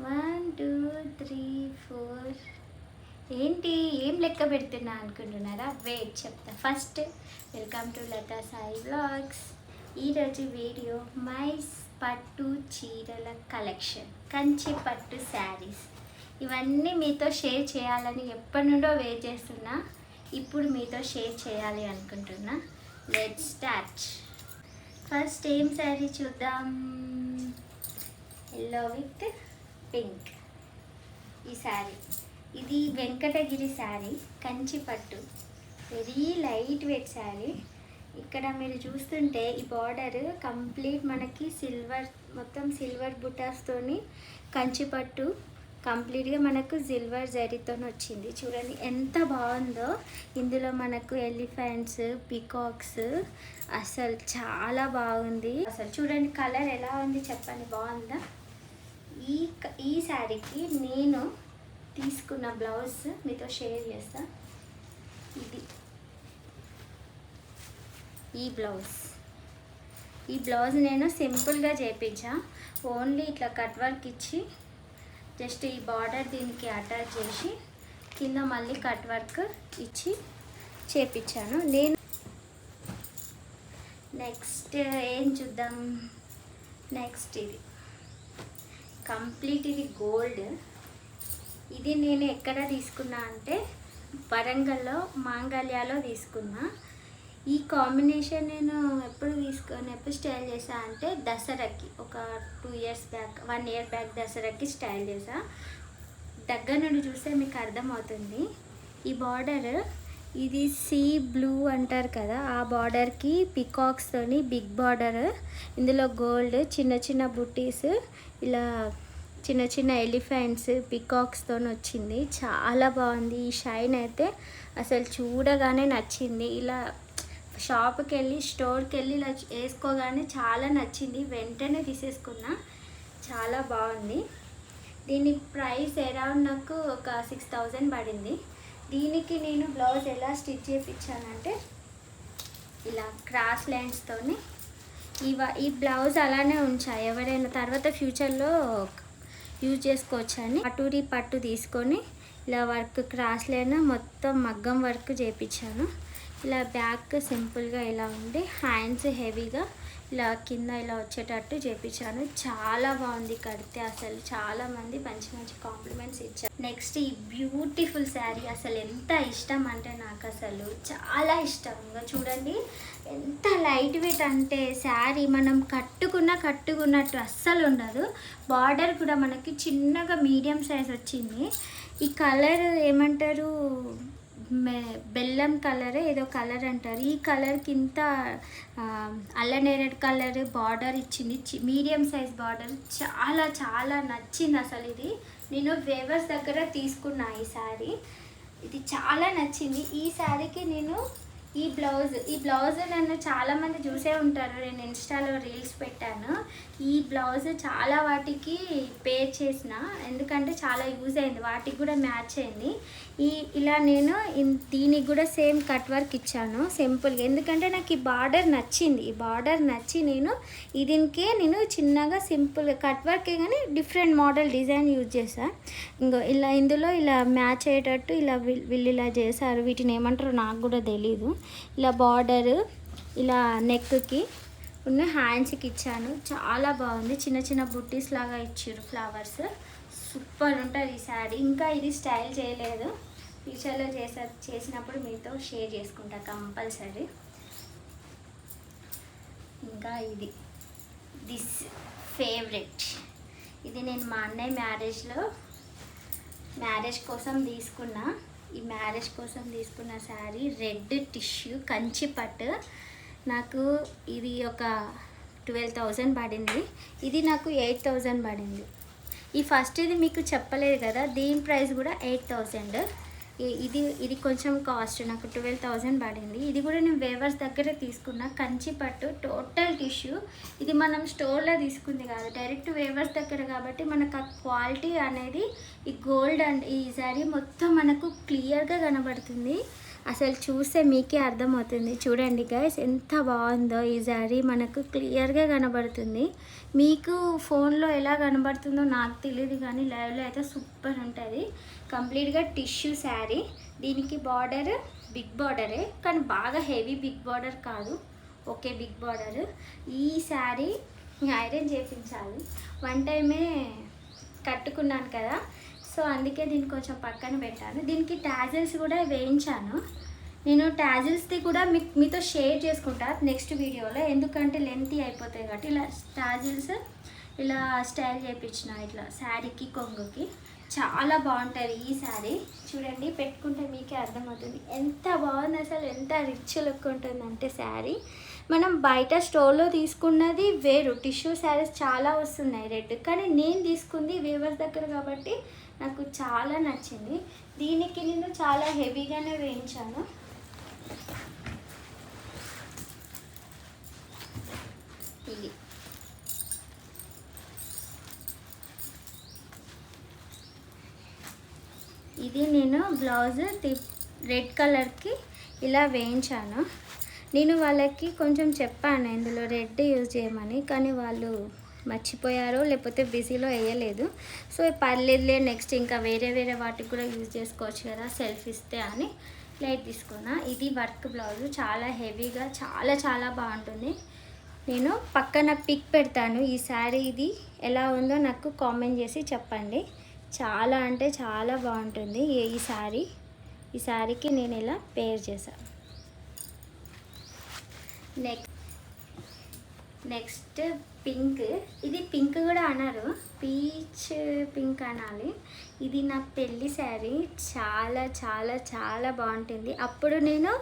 1 2 3 4. ఏంటి ఏం లెక్క పెడుతున్నా అనుకుంటున్నారా? వెయిట్ చెప్తా. First welcome to Latha Sai vlogs. ఈరోజు వీడియో పట్టు చీరల కలెక్షన్, కంచి పట్టు శారీస్ ఇవన్నీ మీతో షేర్ చేయాలని ఎప్పటి నుండో వెయిట్ చేస్తున్నా. ఇప్పుడు మీతో షేర్ చేయాలి అనుకుంటున్నా. Let's start. ఫస్ట్ ఏం శారీ చూద్దాం. Yellow with pink. ఈ శారీ ఇది వెంకటగిరి శారీ, కంచి పట్టు, వెరీ లైట్ వెయిట్ శారీ. ఇక్కడ మీరు చూస్తుంటే ఈ బార్డర్ కంప్లీట్ మనకి సిల్వర్, మొత్తం సిల్వర్ బుటాస్తోని కంచి పట్టు కంప్లీట్గా మనకు సిల్వర్ జరీతో వచ్చింది. చూడండి ఎంత బాగుందో. ఇందులో మనకు ఎలిఫెంట్స్, పికాక్స్, అసలు చాలా బాగుంది. అసలు చూడండి కలర్ ఎలా ఉంది చెప్పండి, బాగుందా? ఈ శారీకి నేను తీసుకున్న బ్లౌజ్ మీతో షేర్ చేస్తా. ఇది ఈ బ్లౌజ్ నేను సింపుల్గా చేయించా. ఓన్లీ ఇట్లా కట్ వర్క్ ఇచ్చి జస్ట్ ఈ బార్డర్ దీనికి అటాచ్ చేసి కింద మళ్ళీ కట్ వర్క్ ఇచ్చి చేపించాను నేను. నెక్స్ట్ ఏం చూద్దాం. నెక్స్ట్ ఇది కంప్లీట్, ఇది గోల్డ్. ఇది నేను ఎక్కడ తీసుకున్నా అంటే వరంగల్లో మాంగళ్యాలో తీసుకున్నా. ఈ కాంబినేషన్ నేను ఎప్పుడు స్టైల్ చేసా అంటే దసరాకి, ఒక 2 years బ్యాక్, 1 year బ్యాక్ దసరాకి స్టైల్ చేసా. దగ్గర నుండి చూస్తే మీకు అర్థమవుతుంది. ఈ బార్డర్ ఇది సీ బ్లూ అంటారు కదా, ఆ బార్డర్కి పికాక్స్తోని బిగ్ బార్డర్, ఇందులో గోల్డ్, చిన్న చిన్న బుట్టీస్, ఇలా చిన్న చిన్న ఎలిఫెంట్స్, పికాక్స్తో వచ్చింది. చాలా బాగుంది. ఈ షైన్ అయితే అసలు చూడగానే నచ్చింది. ఇలా షాప్కి వెళ్ళి, స్టోర్కి వెళ్ళి ఇలా వేసుకోగానే చాలా నచ్చింది. వెంటనే తీసేసుకున్నా. చాలా బాగుంది. దీని ప్రైస్ అరౌండ్ నాకు ఒక 6000 పడింది. దీనికి నేను బ్లౌజ్ ఎలా స్టిచ్ చేయించానంటే ఇలా క్రాస్ లైన్స్తోని ఈ బ్లౌజ్ అలానే ఉంచా. ఎవరైనా తర్వాత ఫ్యూచర్లో యూజ్ చేసుకోవచ్చని పటూరి పట్టు తీసుకొని ఇలా వర్క్ క్రాస్ లైన్ మొత్తం మగ్గం వర్క్ చేయించాను. ఇలా బ్యాక్ సింపుల్గా ఇలా ఉండి హ్యాండ్స్ హెవీగా ఇలా కింద ఇలా వచ్చేటట్టు చేయించాను. చాలా బాగుంది కడితే. అసలు చాలామంది మంచి మంచి కాంప్లిమెంట్స్ ఇచ్చారు. నెక్స్ట్ ఈ బ్యూటిఫుల్ శారీ అసలు ఎంత ఇష్టం అంటే నాకు అసలు చాలా ఇష్టం. ఇంకా చూడండి ఎంత లైట్ వెయిట్ అంటే శారీ మనం కట్టుకున్నట్టు అస్సలు ఉండదు. బార్డర్ కూడా మనకి చిన్నగా మీడియం సైజ్ వచ్చింది. ఈ కలర్ ఏమంటారు, బెల్లం కలర్ ఏదో కలర్ అంటారు. ఈ కలర్కి ఇంత అల్లనేరేడ్ కలర్ బార్డర్ ఇచ్చింది, మీడియం సైజ్ బార్డర్. చాలా చాలా నచ్చింది అసలు. ఇది నేను వేవర్స్ దగ్గర తీసుకున్నా ఈ శారీ. ఇది చాలా నచ్చింది. ఈ శారీకి నేను ఈ బ్లౌజ్ నన్ను చాలామంది చూసే ఉంటారు, నేను ఇన్స్టాలో రీల్స్ పెట్టాను. ఈ బ్లౌజ్ చాలా వాటికి పేర్ చేసిన, ఎందుకంటే చాలా యూజ్ అయింది, వాటికి కూడా మ్యాచ్ అయింది. ఇలా నేను దీనికి కూడా సేమ్ కట్ వర్క్ ఇచ్చాను సింపుల్గా, ఎందుకంటే నాకు ఈ బార్డర్ నచ్చింది. ఈ బార్డర్ నచ్చి నేను దీనికే నేను చిన్నగా సింపుల్గా కట్ వర్కే కానీ డిఫరెంట్ మోడల్ డిజైన్ యూజ్ చేశాను. ఇలా ఇందులో ఇలా మ్యాచ్ అయ్యేటట్టు ఇలా వీళ్ళు ఇలా చేశారు. వీటిని ఏమంటారో నాకు కూడా తెలీదు. ఇలా బార్డర్ ఇలా నెక్కి ఉన్న హ్యాండ్స్కి ఇచ్చాను. చాలా బాగుంది. చిన్న చిన్న బుట్టీస్ లాగా ఇచ్చారు, ఫ్లవర్స్. సూపర్ ఉంటుంది ఈ శారీ. ఇంకా ఇది స్టైల్ చేయలేదు, ఫ్యూచర్లో చేసినప్పుడు మీతో షేర్ చేసుకుంటా కంపల్సరీ. ఇంకా ఇది దిస్ ఫేవరెట్. ఇది నేను మా అన్నయ్య మ్యారేజ్ కోసం తీసుకున్నా. ఈ మ్యారేజ్ కోసం తీసుకున్న శారీ రెడ్ టిష్యూ కంచి పట్టు. నాకు ఇది ఒక 12,000 పడింది. ఇది నాకు 8,000 పడింది. ఈ ఫస్ట్ ఇది మీకు చెప్పలేదు కదా, దీని ప్రైస్ కూడా 8,000. ఇది కొంచెం కాస్ట్, నాకు 12,000 పడింది. ఇది కూడా నేను వేవర్స్ దగ్గర తీసుకున్న కంచి పట్టు టోటల్ టిష్యూ. ఇది మనం స్టోర్లో తీసుకుంది కాదు, డైరెక్ట్ వేవర్స్ దగ్గర కాబట్టి మనకు ఆ క్వాలిటీ అనేది ఈ గోల్డ్ అండ్ ఈ శారీ మొత్తం మనకు క్లియర్గా కనబడుతుంది. అసలు చూస్తే మీకే అర్థమవుతుంది. చూడండి గైస్ ఎంత బాగుందో ఈ శారీ, మనకు క్లియర్గా కనబడుతుంది. మీకు ఫోన్లో ఎలా కనబడుతుందో నాకు తెలియదు, కానీ లైవ్లో అయితే సూపర్ ఉంటుంది. కంప్లీట్గా టిష్యూ శారీ. దీనికి బార్డర్ బిగ్ బార్డరే, కానీ బాగా హెవీ బిగ్ బార్డర్ కాదు, ఓకే బిగ్ బార్డర్. ఈ శారీ ఐరన్ చేయించాలి. వన్ టైమే కట్టుకున్నాను కదా, సో అందుకే దీన్ని కొంచెం పక్కన పెట్టాను. దీనికి టాజిల్స్ కూడా వేయించాను. నేను టాజిల్స్ది కూడా మీతో షేర్ చేసుకుంటా నెక్స్ట్ వీడియోలో, ఎందుకంటే లెంతీ అయిపోతాయి కాబట్టి. ఇలా టాజిల్స్ ఇలా స్టైల్ చేయించిన ఇట్లా శారీకి కొంగుకి చాలా బాగుంటుంది ఈ శారీ. చూడండి, పెట్టుకుంటే మీకే అర్థమవుతుంది ఎంత బాగుంది, అసలు ఎంత రిచ్ లుక్ ఉంటుందంటే శారీ. మనం బయట స్టోర్లో తీసుకున్నది వేరు, టిష్యూ శారీస్ చాలా వస్తున్నాయి రెడ్, కానీ నేను తీసుకుంది వీవర్స్ దగ్గర కాబట్టి నాకు చాలా నచ్చింది. దీనికి నేను చాలా హెవీగానే వేయించాను. ఇది నేను బ్లౌజ్ రెడ్ కలర్కి ఇలా వేయించాను. నేను వాళ్ళకి కొంచెం చెప్పాను ఇందులో రెడ్ యూజ్ చేయమని, కానీ వాళ్ళు మర్చిపోయారో లేకపోతే బిజీలో వేయలేదు. సో పర్లేదులే, నెక్స్ట్ ఇంకా వేరే వాటికి కూడా యూజ్ చేసుకోవచ్చు కదా సెల్ఫ్ ఇస్తే అని లైట్ తీసుకున్నా. ఇది వర్క్ బ్లౌజ్, చాలా హెవీగా చాలా బాగుంటుంది. నేను పక్కన పిక్ పెడతాను ఈ శారీ, ఇది ఎలా ఉందో నాకు కామెంట్ చేసి చెప్పండి. చాలా అంటే చాలా బాగుంటుంది ఈ శారీకి నేను ఇలా పేర్ చేశాను. Next pink. ఇది పింక్ కూడా అన్నారు, పీచ్ పింక్ అనాలి. ఇది నా పెళ్ళి శారీ, చాలా బాగుంటుంది. అప్పుడు నేను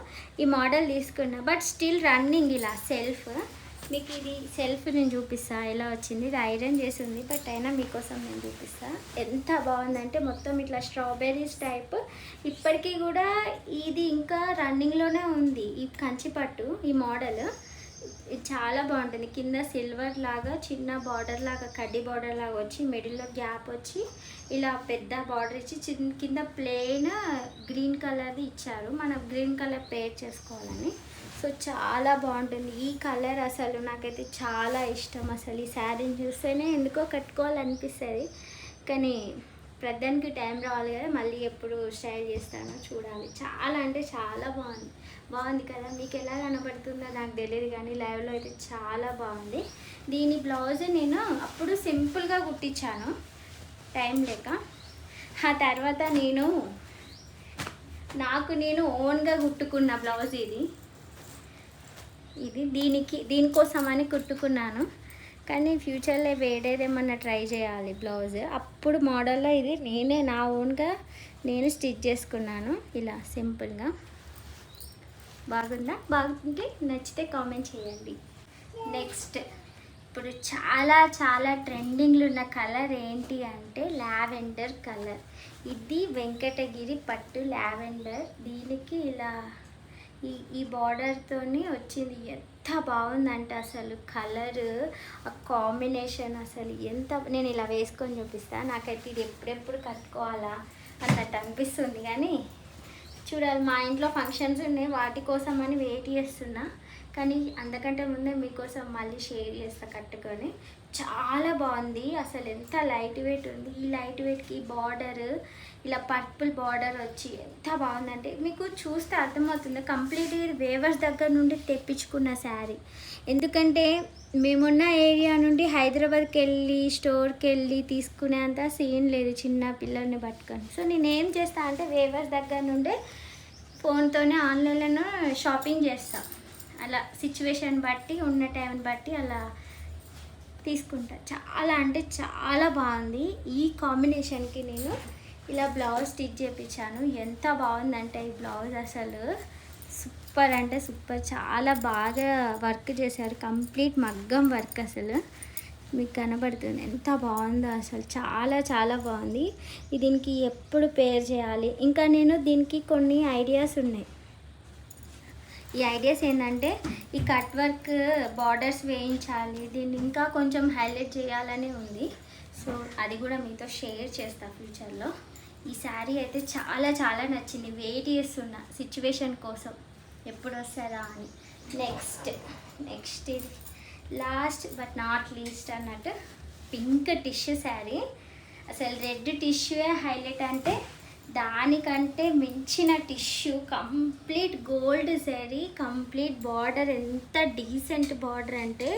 ఈ మోడల్ తీసుకున్నా, బట్ స్టిల్ రన్నింగ్ ఇలా సెల్ఫ్. మీకు ఇది సెల్ఫ్ నేను చూపిస్తా ఎలా వచ్చింది. ఇది ఐరన్ చేసి ఉంది, బట్ అయినా మీకోసం నేను చూపిస్తా. ఎంత బాగుందంటే మొత్తం ఇట్లా స్ట్రాబెర్రీస్ టైప్. ఇప్పటికీ కూడా ఇది ఇంకా రన్నింగ్లోనే ఉంది ఈ కంచిపట్టు. ఈ మోడల్ ఇది చాలా బాగుంటుంది. కింద సిల్వర్ లాగా చిన్న బార్డర్ లాగా, కడ్డీ బార్డర్ లాగా వచ్చి మిడిల్లో గ్యాప్ వచ్చి ఇలా పెద్ద బార్డర్ ఇచ్చి కింద ప్లెయిన్ గ్రీన్ కలర్ది ఇచ్చారు. మనం గ్రీన్ కలర్ పేర్ చేసుకోవాలని. సో చాలా బాగుంటుంది ఈ కలర్, అసలు నాకైతే చాలా ఇష్టం. అసలు ఈ శారీని చూస్తేనే ఎందుకో కట్టుకోవాలనిపిస్తుంది, కానీ ప్రధానికి టైం రావాలి కదా, మళ్ళీ ఎప్పుడు స్టైల్ చేస్తానో చూడాలి. చాలా అంటే చాలా బాగుంది కదా. మీకు ఎలా కనబడుతుందో నాకు తెలియదు, కానీ లైవ్లో అయితే చాలా బాగుంది. దీని బ్లౌజ్ నేను అప్పుడు సింపుల్గా కుట్టించాను టైం లేక. ఆ తర్వాత నేను ఓన్గా కుట్టుకున్న బ్లౌజ్ ఇది దీనికోసమని కుట్టుకున్నాను. కానీ ఫ్యూచర్లో వేరేదేమన్నా ట్రై చేయాలి బ్లౌజ్. అప్పుడు మోడల్లో ఇది నేనే నా ఓన్గా స్టిచ్ చేసుకున్నాను ఇలా సింపుల్గా. బాగుందా? బాగుంటే నచ్చితే కామెంట్ చేయండి. నెక్స్ట్ ఇప్పుడు చాలా ట్రెండింగ్లో ఉన్న కలర్ ఏంటి అంటే లావెండర్ కలర్. ఇది వెంకటగిరి పట్టు లావెండర్. దీనికి ఇలా ఈ బార్డర్తోని వచ్చింది. ఎంత బాగుందంటే అసలు కలర్, ఆ కాంబినేషన్ అసలు నేను ఇలా వేసుకొని చూపిస్తాను. నాకైతే ఇది ఎప్పుడెప్పుడు కట్టుకోవాలా అన్నట్టు అనిపిస్తుంది, కానీ చూడాలి. మా ఇంట్లో ఫంక్షన్స్ ఉన్నాయి, వాటి కోసం అని వెయిట్ చేస్తున్నా. కానీ అందుకంటే ముందే మీకోసం మళ్ళీ షేర్ చేస్తా కట్టుకొని. చాలా బాగుంది అసలు, ఎంత లైట్ వెయిట్ ఉంది. ఈ లైట్ వెయిట్కి బార్డర్ ఇలా పర్పుల్ బార్డర్ వచ్చి ఎంత బాగుందంటే మీకు చూస్తే అర్థమవుతుంది. కంప్లీట్గా ఇది వేవర్స్ దగ్గర నుండి తెప్పించుకున్న శారీ. ఎందుకంటే మేమున్న ఏరియా నుండి హైదరాబాద్కి వెళ్ళి స్టోర్కి వెళ్ళి తీసుకునేంత సీన్ లేదు చిన్న పిల్లల్ని పట్టుకొని. సో నేనేం చేస్తా అంటే వేవర్స్ దగ్గర నుండే ఫోన్తోనే ఆన్లైన్లో షాపింగ్ చేస్తాను. అలా సిచ్యువేషన్ బట్టి, ఉన్న టైంని బట్టి అలా తీసుకుంటా. చాలా అంటే చాలా బాగుంది. ఈ కాంబినేషన్కి నేను ఇలా బ్లౌజ్ స్టిచ్ చేయించాను. ఎంత బాగుందంటే ఈ బ్లౌజ్ అసలు సూపర్ అంటే సూపర్. చాలా బాగా వర్క్ చేశారు, కంప్లీట్ మగ్గం వర్క్. అసలు మీకు కనబడుతుంది ఎంత బాగుందో అసలు, చాలా బాగుంది. దీనికి ఎప్పుడు పేర్ చేయాలి, ఇంకా నేను దీనికి కొన్ని ఐడియాస్ ఉన్నాయి. ఈ ఐడియాస్ ఏంటంటే ఈ కట్ వర్క్ బార్డర్స్ వేయించాలి, దీన్ని ఇంకా కొంచెం హైలైట్ చేయాలని ఉంది. సో అది కూడా మీతో షేర్ చేస్తా ఫ్యూచర్లో. ఈ శారీ అయితే చాలా చాలా నచ్చింది. వెయిట్ చేస్తున్న సిచ్యువేషన్ కోసం ఎప్పుడు వస్తుందా అని. నెక్స్ట్ ఇది లాస్ట్ బట్ నాట్ లీస్ట్ అన్నట్టు పింక్ టిష్యూ శారీ. అసలు రెడ్ టిష్యూయే హైలైట్, అంటే దానికంటే మించిన tissue. Complete gold sari, complete border ఎంత డీసెంట్ బార్డర్ అంటే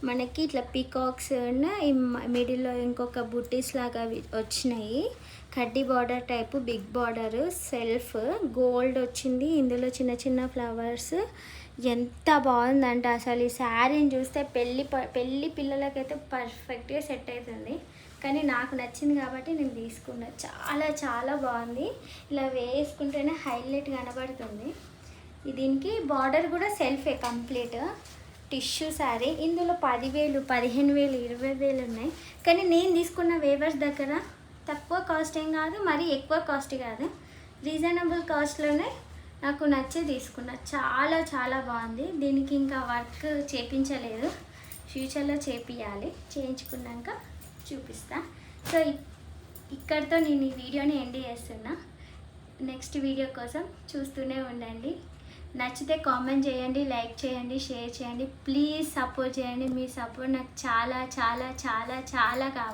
మనకి ఇట్లా పీకాక్స్ ఈ మిడిల్లో ఇంకొక బుట్టీస్ లాగా వచ్చినాయి. కడ్డీ border type, big border, self gold వచ్చింది. ఇందులో చిన్న చిన్న ఫ్లవర్స్. ఎంత బాగుందంటే అసలు ఈ శారీని చూస్తే పెళ్ళి పిల్లలకైతే పర్ఫెక్ట్గా సెట్ అవుతుంది. కానీ నాకు నచ్చింది కాబట్టి నేను తీసుకున్నా. చాలా చాలా బాగుంది. ఇలా వేసుకుంటేనే హైలైట్ కనబడుతుంది. దీనికి బార్డర్ కూడా సెల్ఫే కంప్లీట్. టిష్యూ శారీ. ఇందులో 10,000, 15,000, 20,000 ఉన్నాయి. కానీ నేను తీసుకున్న వేవర్స్ దగ్గర తక్కువ కాస్ట్ ఏం కాదు, మరీ ఎక్కువ కాస్ట్ కాదు, రీజనబుల్ కాస్ట్లోనే నాకు నచ్చి తీసుకున్నా. చాలా చాలా బాగుంది. దీనికి ఇంకా వర్క్ చేయించలేదు, ఫ్యూచర్లో చేపియాలి. చేయించుకున్నాక చూపిస్తా. సో ఇక్కడితో నేను ఈ వీడియోని ఎండ్ చేస్తున్నా. నెక్స్ట్ వీడియో కోసం చూస్తూనే ఉండండి. నచ్చితే కామెంట్ చేయండి, లైక్ చేయండి, షేర్ చేయండి. ప్లీజ్ సపోర్ట్ చేయండి. మీ సపోర్ట్ నాకు చాలా చాలా చాలా చాలా కావాలి.